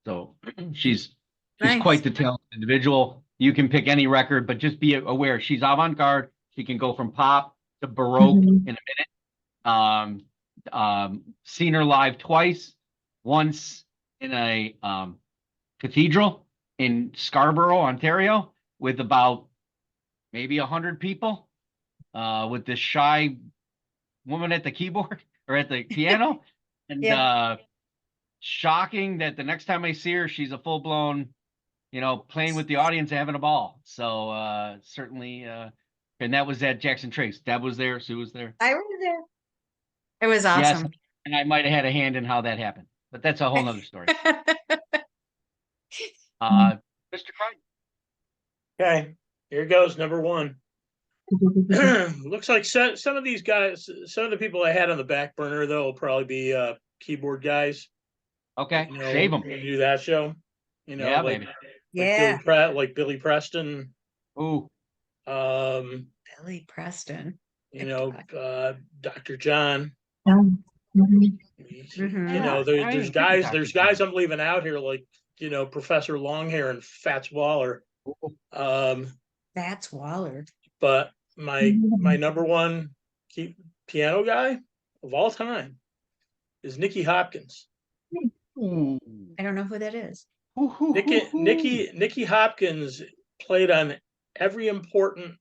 So she's Nice. quite the talented individual. You can pick any record, but just be aware she's avant-garde. She can go from pop to baroque Mhm. in a minute. Seen her live twice, once in a cathedral in Scarborough, Ontario, with about maybe 100 people, with this shy woman at the keyboard or at the piano. And Yeah. shocking that the next time I see her, she's a full-blown, playing with the audience, having a ball. So certainly, and that was at Jackson Trace. Deb was there, Sue was there. I was there. It was Yes, awesome. and I might have had a hand in how that happened, but that's a whole nother story. Mr. Craig. Okay, here goes number one. Looks like some of these guys, some of the people I had on the back burner, though, will probably be keyboard guys. Okay, save them. When you do that show. Yeah, like, baby. Yeah. like Billy Preston. Ooh, Billy Preston. Dr. John. Mhm. Mhm. There's guys I'm leaving out here, like, Professor Longhair and Fats Waller. That's Waller. But my number one piano guy of all time is Nicky Hopkins. ooh. I don't know who that is. Nicky Hopkins played on every important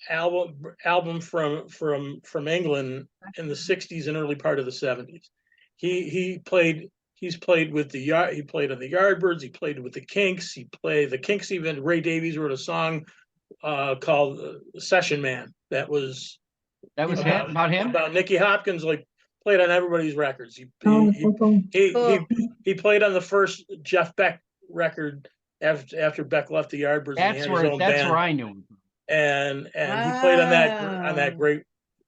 album from England in the 60s and early part of the 70s. He's played with he played on the Yardbirds, he played with the Kinks, the Kinks. Even Ray Davies wrote a song called Session Man that was about him. About Nicky Hopkins, like, played on everybody's records. He played on the first Jeff Beck record after Beck left the Yardbirds. That's where I knew him. And he played on that great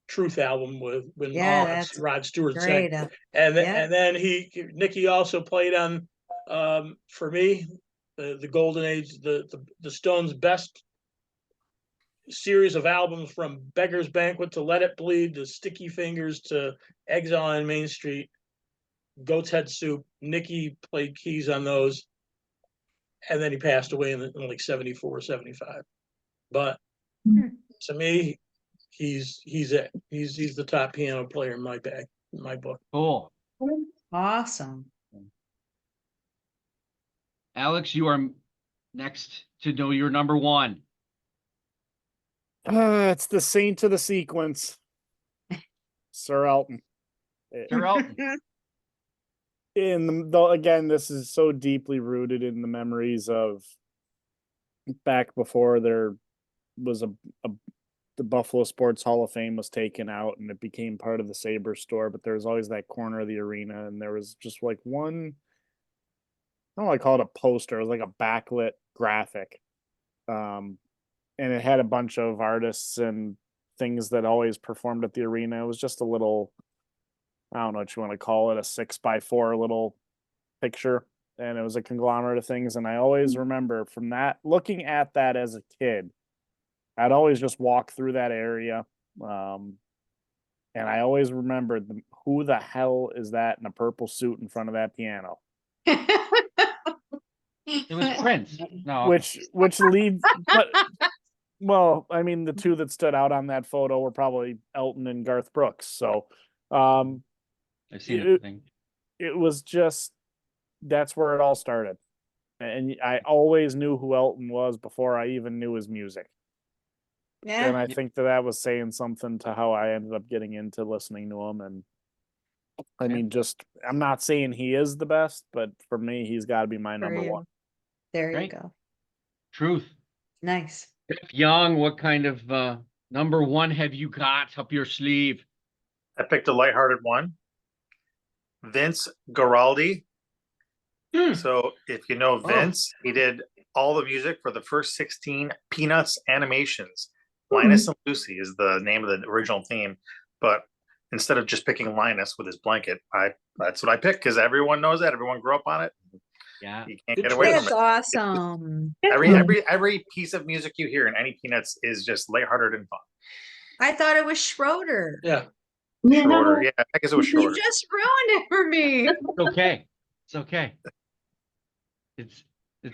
Truth album with when Rod Stewart sang. And then Nicky also played on for me the golden age, the Stones' best series of albums, from Beggar's Banquet to Let It Bleed to Sticky Fingers to Exile on Main Street, Goat's Head Soup. Nicky played keys on those, and then he passed away in like 74, 75. But to me, he's it. He's the top piano player in my book. Cool. Awesome. Alex, you are next to know your number one. It's the saint of the sequence, Sir Elton. Sir Elton. Again, this is so deeply rooted in the memories of back before there was the Buffalo Sports Hall of Fame was taken out and it became part of the Sabre store, but there was always that corner of the arena, and there was just like one, I don't want to call it a poster, it was like a backlit graphic. And it had a bunch of artists and things that always performed at the arena. It was just a little, I don't know what you want to call it, a 6x4 little picture. And it was a conglomerate of things. And I always remember from that, looking at that as a kid, I'd always just walk through that area. And I always remembered, who the hell is that in a purple suit in front of that piano? It was Prince. No. Which leads, but, well, I mean, the two that stood out on that photo were probably Elton and Garth Brooks. So, I've seen it. It was just, that's where it all started. And I always knew who Elton was before I even knew his music. Yeah. And I think that was saying something to how I ended up getting into listening to him. And I mean, just, I'm not saying he is the best, but for me, he's got to be my number one. There Great. you go. Truth. Nice. Young, what kind of number one have you got up your sleeve? I picked a lighthearted one. Vince Guaraldi. So if you know Vince, he did all the music for the first 16 Peanuts animations. Linus and Lucy is the name of the original theme, but instead of just picking Linus with his blanket, that's what I picked because everyone knows that. Everyone grew up on it. Yeah. You can't Good get away choice. from That's it. awesome. Every piece of music you hear in any Peanuts is just lighthearted and fun. I thought it was Schroeder. Yeah. Yeah. Shorter, yeah, I guess it was You shorter. just ruined it for me. It's okay. It's okay. It's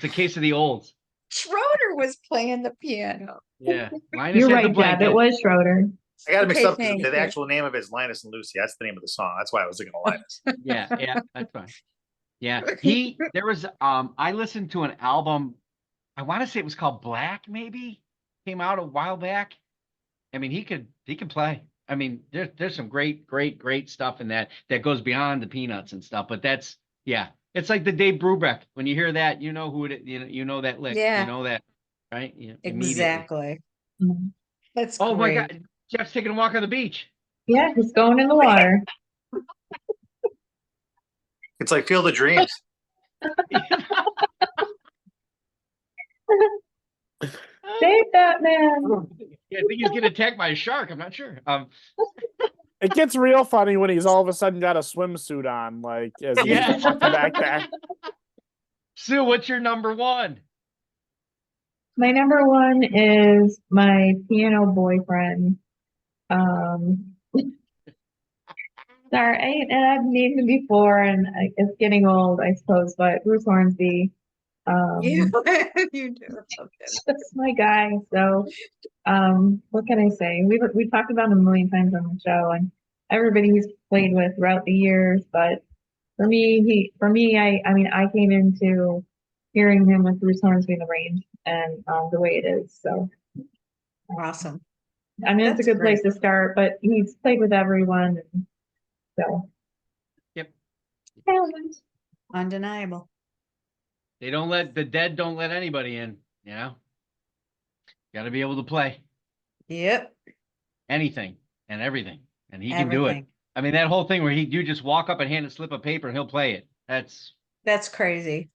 a case of the olds. Schroeder was playing the piano. Yeah. Linus You're had the right, Deb. blanket. It was Schroeder. I got it mixed Okay, up because thank the you. actual name of it is Linus and Lucy. That's the name of the song. That's why I was thinking of Linus. Yeah, that's fine. Yeah. There was I listened to an album, I want to say it was called Black, maybe. Came out a while back. I mean, he could play. I mean, there's some great stuff in that goes beyond the Peanuts and stuff, but it's like the Dave Brubeck. When you hear that, you know who it you know that lick. Yeah. You know that, right? Immediately. Exactly. Mhm. That's Oh my great. God. Jeff's taking a walk on the beach. Yeah, he's going in the water. It's like Field of Dreams. Save that man. Yeah, I think he's getting attacked by a shark. I'm not sure. It gets real funny when he's all of a sudden got a swimsuit on, like as he's Yes. walking back there. Sue, what's your number one? My number one is my piano boyfriend. Sorry, and I've named him before, and it's getting old, I suppose. But Bruce Hornsby, You do. that's my guy. So, what can I say? We've talked about him a million times on the show, and everybody he's played with throughout the years. But for me, I mean, I came into hearing him with Bruce Hornsby in the Range, and the way it is. So, Awesome. I mean, it's That's a good place great. to start. But he's played with everyone, and so. Yep. Talent. Undeniable. The dead don't let anybody in, you know? Got to be able to play Yep. anything and everything, and he can do it. Everything. I mean, that whole thing where you just walk up and hand a slip of paper and he'll play it. That's That's crazy.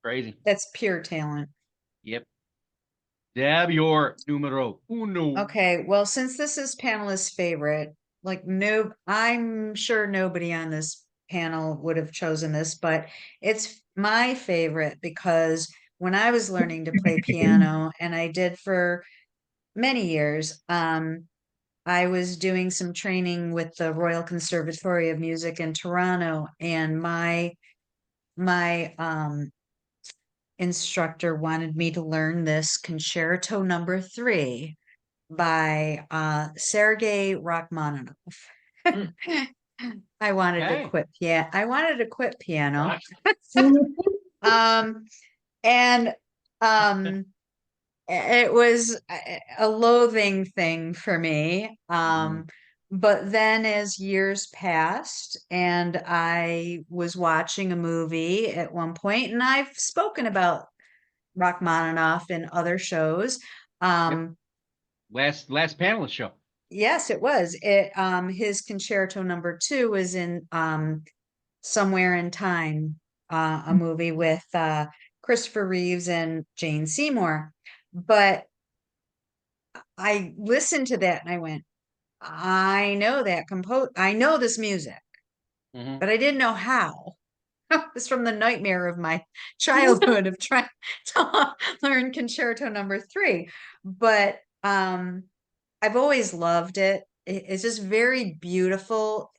crazy. That's pure talent. Yep. Deb, your numero uno. Okay, well, since this is panelist favorite, like I'm sure nobody on this panel would have chosen this, but it's my favorite because when I was learning to play piano, and I did for many years, I was doing some training with the Royal Conservatory of Music in Toronto, and my instructor wanted me to learn this Concerto number 3 by Sergei Rachmaninoff. I wanted to Okay. quit. Yeah, I wanted to quit piano. Gosh. And it was a loathing thing for me. But then as years passed and I was watching a movie at one point, and I've spoken about Rachmaninoff in other shows. Last panelist show. Yes, it was. His Concerto number 2 was in Somewhere in Time, a movie with Christopher Reeves and Jane Seymour. But I listened to that and I went, I know I know this music, but I didn't know how. It's from the nightmare of my childhood of trying to learn Concerto number 3. But I've always loved it. It's just very beautiful.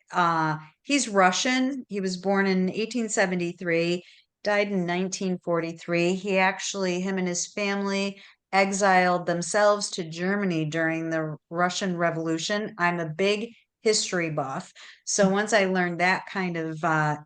He's Russian. He was born in 1873, died in 1943. Him and his family exiled themselves to Germany during the Russian Revolution. I'm a big history buff. So once I learned that kind of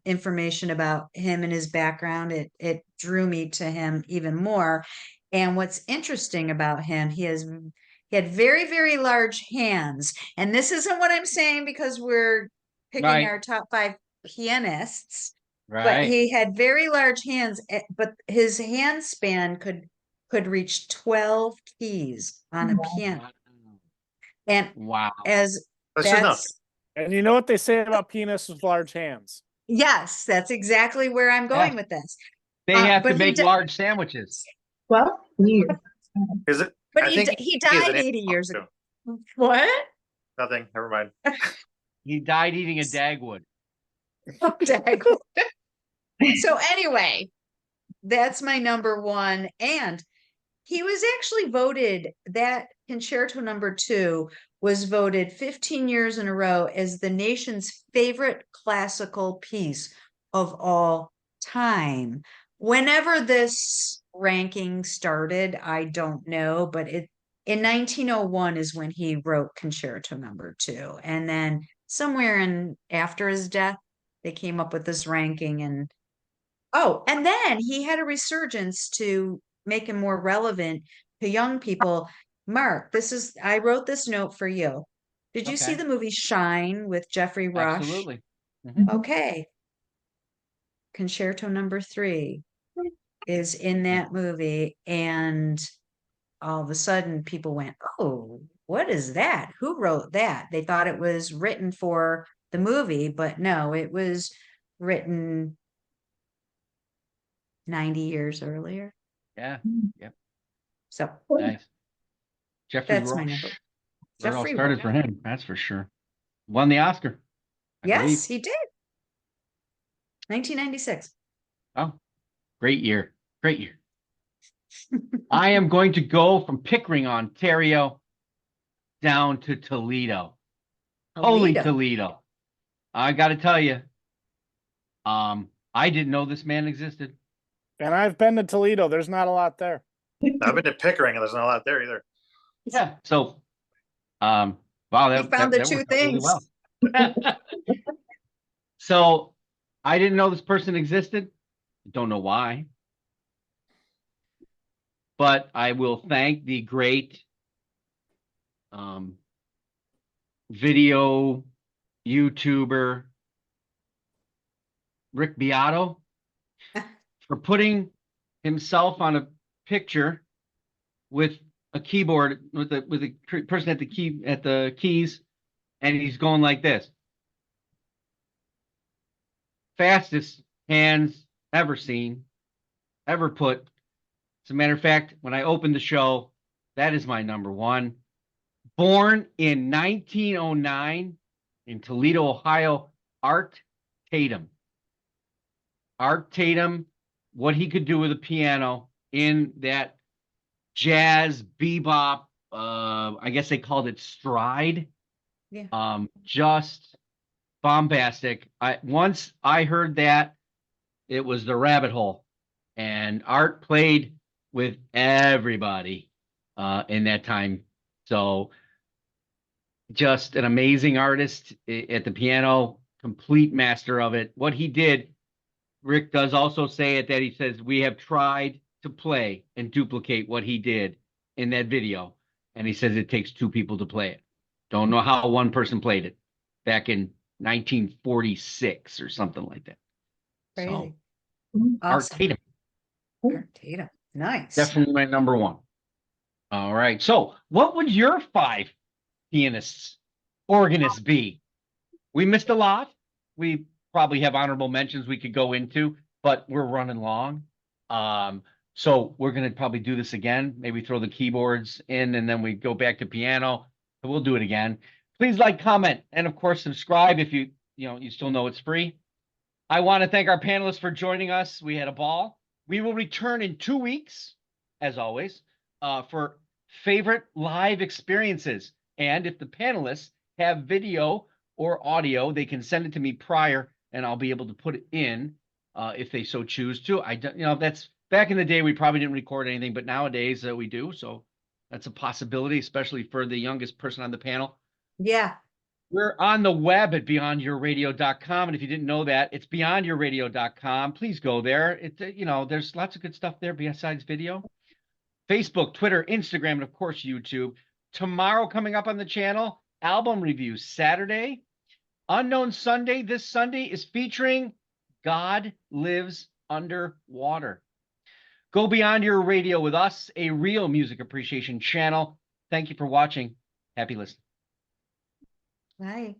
information about him and his background, it drew me to him even more. And what's interesting about him, he had very, very large hands. And this isn't what I'm saying because we're picking our top 5 pianists. Right. But he had very large hands, but his hand span could reach 12 keys on a piano. And wow. And you know what they say about pianists with large hands? Yes, that's exactly where I'm going with this. They have to but make large sandwiches. Well, years. Is it? But I he think died 80 years ago. What? Nothing. Never mind. He died eating a Dagwood. So anyway, That's my number one. And he was actually voted, that concerto number 2 was voted 15 years in a row as the nation's favorite classical piece of all time. Whenever this ranking started, I don't know, but in 1901 is when he wrote concerto number 2. And then somewhere in after his death, they came up with this ranking. And oh, and then he had a resurgence to make him more relevant to young people. Mark, I wrote this note for you. Did you see Okay. the movie Shine with Jeffrey Rush? Absolutely. Mhm. Okay. Concerto number 3 is in that movie, and all of a sudden people went, "Oh, what is that? Who wrote that?" They thought it was written for the movie, but no, it was written 90 years earlier. Yeah. So Nice. Jeffrey that's my Rush. number. Where it all Jeffrey started Rush. for him. That's for sure. Won the Oscar. I Yes, believe. he did. 1996. Oh, great year. Great year. I am going to go from Pickering, Ontario, down to Toledo. Holy Toledo. I got to tell you, I didn't know this man existed. And I've been to Toledo. There's not a lot there. I've been to Pickering and there's not a lot there either. Yeah. So, wow, He found the that two worked out really things. well. So, I didn't know this person existed. Don't know why. But I will thank the great video YouTuber Rick Beato for putting himself on a picture with a keyboard with a person at the keys, and he's going like this. Fastest hands ever seen, ever put. As a matter of fact, when I opened the show, that is my number one. Born in 1909 in Toledo, Ohio, Art Tatum. Art Tatum, what he could do with a piano in that jazz bebop, I guess they called it stride. Yeah. Just bombastic. Once I heard that, it was the rabbit hole, and Art played with everybody in that time. So just an amazing artist at the piano, complete master of it. What he did, Rick does also say it that he says, we have tried to play and duplicate what he did in that video. And he says it takes 2 people to play it. Don't know how one person played it back in 1946 or something like that. Crazy. So, Art Awesome. Tatum, Art Tatum. Nice. definitely my number one. All right. So, what would your 5 pianists, organists be? We missed a lot. We probably have honorable mentions we could go into, but we're running long. So we're going to probably do this again. Maybe throw the keyboards in and then we go back to piano. So we'll do it again. Please like, comment, and of course, subscribe if you still know it's free. I want to thank our panelists for joining us. We had a ball. We will return in 2 weeks, as always, for favorite live experiences. And if the panelists have video or audio, they can send it to me prior, and I'll be able to put it in if they so choose to. That's back in the day, we probably didn't record anything, but nowadays we do. So that's a possibility, especially for the youngest person on the panel. Yeah. We're on the web at beyondyourradio.com. And if you didn't know that, it's beyondyourradio.com. Please go there. There's lots of good stuff there besides video. Facebook, Twitter, Instagram, and of course, YouTube. Tomorrow coming up on the channel, album reviews. Saturday, Unknown Sunday. This Sunday is featuring God Lives Underwater. Go beyond your radio with us, a real music appreciation channel. Thank you for watching. Happy listening. Bye.